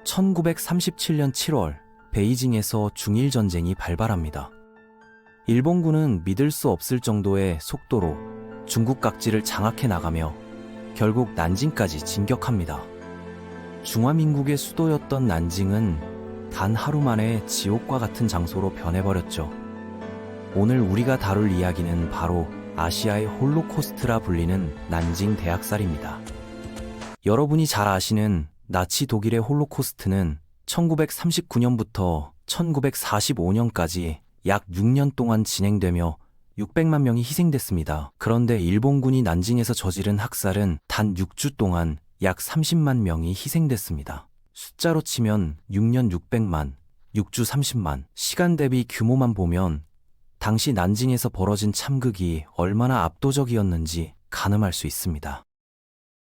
1937년 7월 베이징에서 중일 전쟁이 발발합니다. 일본군은 믿을 수 없을 정도의 속도로 중국 각지를 장악해 나가며 결국 난징까지 진격합니다. 중화민국의 수도였던 난징은 단 하루 만에 지옥과 같은 장소로 변해버렸죠. 오늘 우리가 다룰 이야기는 바로 아시아의 홀로코스트라 불리는 난징 대학살입니다. 여러분이 잘 아시는 나치 독일의 홀로코스트는 1939년부터 1945년까지 약 6년 동안 진행되며 600만 명이 희생됐습니다. 그런데 일본군이 난징에서 저지른 학살은 단 6주 동안 약 30만 명이 희생됐습니다. 숫자로 치면 6년 600만, 6주 30만, 시간 대비 규모만 보면 당시 난징에서 벌어진 참극이 얼마나 압도적이었는지 가늠할 수 있습니다.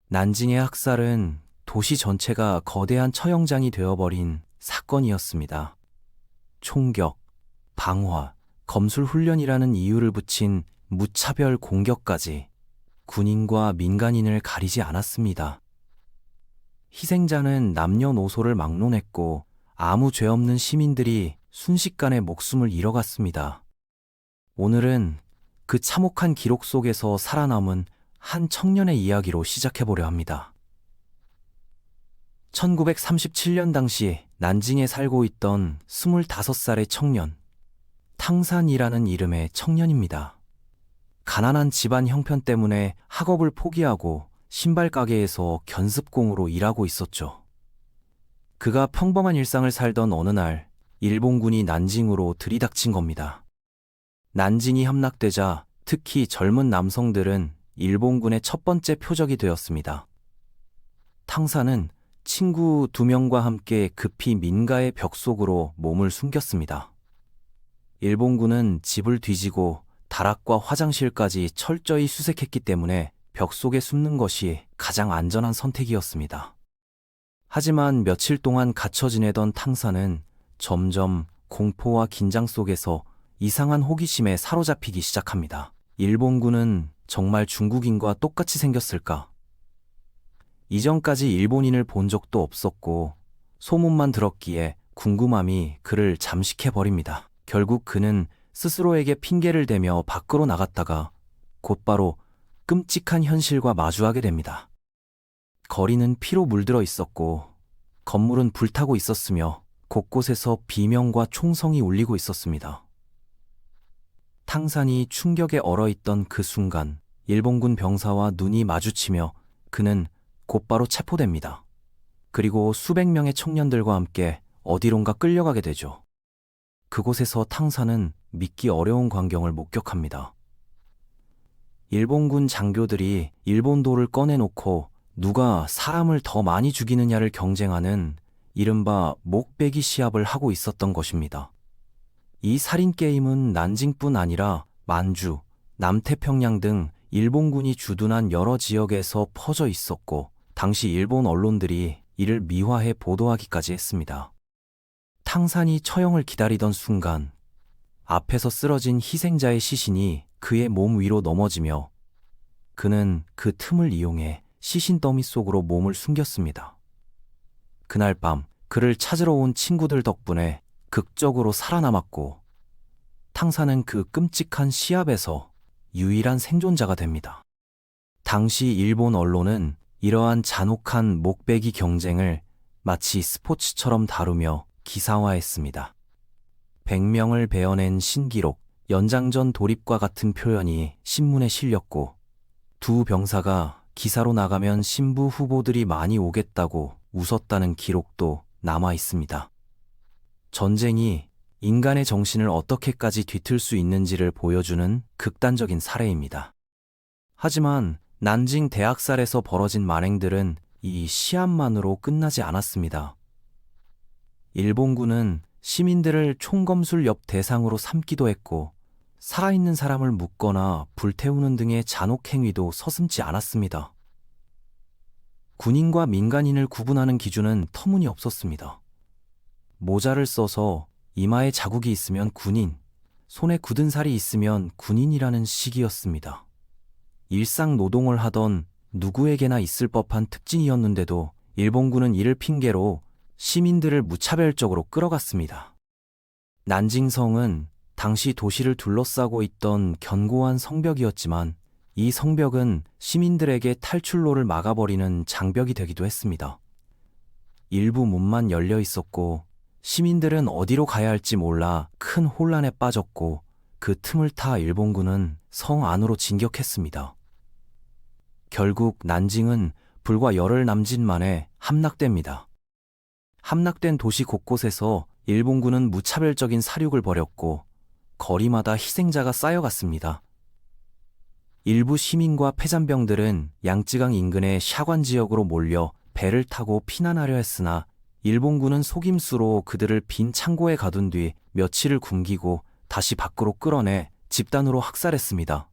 난징의 학살은 도시 전체가 거대한 처형장이 되어버린 사건이었습니다. 총격, 방화, 검술훈련이라는 이유를 붙인 무차별 공격까지 군인과 민간인을 가리지 않았습니다. 희생자는 남녀노소를 막론했고 아무 죄 없는 시민들이 순식간에 목숨을 잃어갔습니다. 오늘은 그 참혹한 기록 속에서 살아남은 한 청년의 이야기로 시작해보려 합니다. 1937년 당시 난징에 살고 있던 25살의 청년, 탕산이라는 이름의 청년입니다. 가난한 집안 형편 때문에 학업을 포기하고 신발 가게에서 견습공으로 일하고 있었죠. 그가 평범한 일상을 살던 어느 날 일본군이 난징으로 들이닥친 겁니다. 난징이 함락되자 특히 젊은 남성들은 일본군의 첫 번째 표적이 되었습니다. 탕산은 친구 2명과 함께 급히 민가의 벽 속으로 몸을 숨겼습니다. 일본군은 집을 뒤지고 다락과 화장실까지 철저히 수색했기 때문에 벽 속에 숨는 것이 가장 안전한 선택이었습니다. 하지만 며칠 동안 갇혀 지내던 탕산은 점점 공포와 긴장 속에서 이상한 호기심에 사로잡히기 시작합니다. 일본군은 정말 중국인과 똑같이 생겼을까? 이전까지 일본인을 본 적도 없었고 소문만 들었기에 궁금함이 그를 잠식해버립니다. 결국 그는 스스로에게 핑계를 대며 밖으로 나갔다가 곧바로 끔찍한 현실과 마주하게 됩니다. 거리는 피로 물들어 있었고 건물은 불타고 있었으며 곳곳에서 비명과 총성이 울리고 있었습니다. 탕산이 충격에 얼어있던 그 순간 일본군 병사와 눈이 마주치며 그는 곧바로 체포됩니다. 그리고 수백 명의 청년들과 함께 어디론가 끌려가게 되죠. 그곳에서 탕산은 믿기 어려운 광경을 목격합니다. 일본군 장교들이 일본도를 꺼내놓고 누가 사람을 더 많이 죽이느냐를 경쟁하는 이른바 목베기 시합을 하고 있었던 것입니다. 이 살인게임은 난징뿐 아니라 만주, 남태평양 등 일본군이 주둔한 여러 지역에서 퍼져 있었고 당시 일본 언론들이 이를 미화해 보도하기까지 했습니다. 탕산이 처형을 기다리던 순간 앞에서 쓰러진 희생자의 시신이 그의 몸 위로 넘어지며 그는 그 틈을 이용해 시신 더미 속으로 몸을 숨겼습니다. 그날 밤 그를 찾으러 온 친구들 덕분에 극적으로 살아남았고 탕산은 그 끔찍한 시합에서 유일한 생존자가 됩니다. 당시 일본 언론은 이러한 잔혹한 목베기 경쟁을 마치 스포츠처럼 다루며 기사화했습니다. 100명을 베어낸 신기록, 연장전 돌입과 같은 표현이 신문에 실렸고 두 병사가 기사로 나가면 신부 후보들이 많이 오겠다고 웃었다는 기록도 남아 있습니다. 전쟁이 인간의 정신을 어떻게까지 뒤틀 수 있는지를 보여주는 극단적인 사례입니다. 하지만 난징 대학살에서 벌어진 만행들은 이 시합만으로 끝나지 않았습니다. 일본군은 시민들을 총검술 옆 대상으로 삼기도 했고 살아있는 사람을 묻거나 불태우는 등의 잔혹 행위도 서슴지 않았습니다. 군인과 민간인을 구분하는 기준은 터무니없었습니다. 모자를 써서 이마에 자국이 있으면 군인, 손에 굳은 살이 있으면 군인이라는 식이었습니다. 일상 노동을 하던 누구에게나 있을 법한 특징이었는데도 일본군은 이를 핑계로 시민들을 무차별적으로 끌어갔습니다. 난징성은 당시 도시를 둘러싸고 있던 견고한 성벽이었지만 이 성벽은 시민들에게 탈출로를 막아버리는 장벽이 되기도 했습니다. 일부 문만 열려 있었고 시민들은 어디로 가야 할지 몰라 큰 혼란에 빠졌고 그 틈을 타 일본군은 성 안으로 진격했습니다. 결국 난징은 불과 열흘 남짓 만에 함락됩니다. 함락된 도시 곳곳에서 일본군은 무차별적인 사륙을 벌였고 거리마다 희생자가 쌓여갔습니다. 일부 시민과 패잔병들은 양쯔강 인근의 샤관 지역으로 몰려 배를 타고 피난하려 했으나 일본군은 속임수로 그들을 빈 창고에 가둔 뒤 며칠을 굶기고 다시 밖으로 끌어내 집단으로 학살했습니다.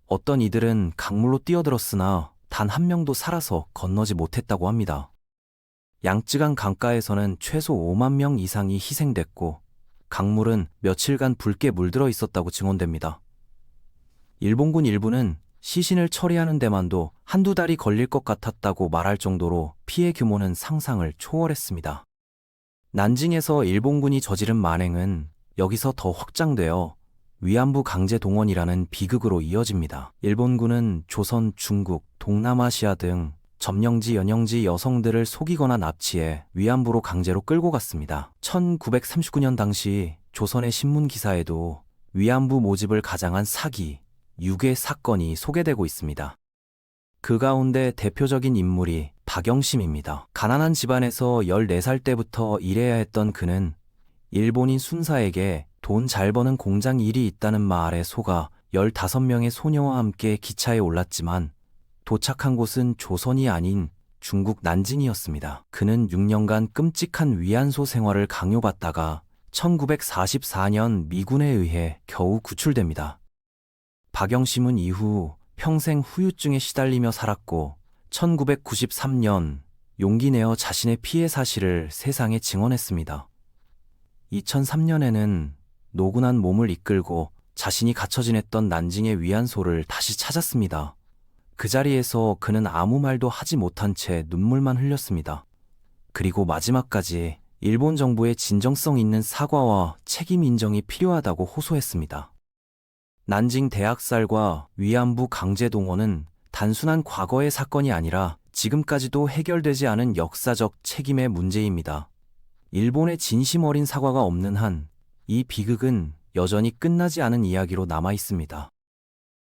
어떤 이들은 강물로 뛰어들었으나 단 한 명도 살아서 건너지 못했다고 합니다. 양쯔강 강가에서는 최소 5만 명 이상이 희생됐고 강물은 며칠간 붉게 물들어 있었다고 증언됩니다. 일본군 일부는 시신을 처리하는 데만도 한두 달이 걸릴 것 같았다고 말할 정도로 피해 규모는 상상을 초월했습니다. 난징에서 일본군이 저지른 만행은 여기서 더 확장되어 위안부 강제 동원이라는 비극으로 이어집니다. 일본군은 조선, 중국, 동남아시아 등 점령지, 연영지 여성들을 속이거나 납치해 위안부로 강제로 끌고 갔습니다. 1939년 당시 조선의 신문 기사에도 위안부 모집을 가장한 사기, 유괴 사건이 소개되고 있습니다. 그 가운데 대표적인 인물이 박영심입니다. 가난한 집안에서 14살 때부터 일해야 했던 그는 일본인 순사에게 돈 잘 버는 공장 일이 있다는 말에 속아 15명의 소녀와 함께 기차에 올랐지만 도착한 곳은 조선이 아닌 중국 난징이었습니다. 그는 6년간 끔찍한 위안소 생활을 강요받다가 1944년 미군에 의해 겨우 구출됩니다. 박영심은 이후 평생 후유증에 시달리며 살았고 1993년 용기 내어 자신의 피해 사실을 세상에 증언했습니다. 2003년에는 노곤한 몸을 이끌고 자신이 갇혀 지냈던 난징의 위안소를 다시 찾았습니다. 그 자리에서 그는 아무 말도 하지 못한 채 눈물만 흘렸습니다. 그리고 마지막까지 일본 정부의 진정성 있는 사과와 책임 인정이 필요하다고 호소했습니다. 난징 대학살과 위안부 강제 동원은 단순한 과거의 사건이 아니라 지금까지도 해결되지 않은 역사적 책임의 문제입니다. 일본의 진심 어린 사과가 없는 한 이 비극은 여전히 끝나지 않은 이야기로 남아 있습니다.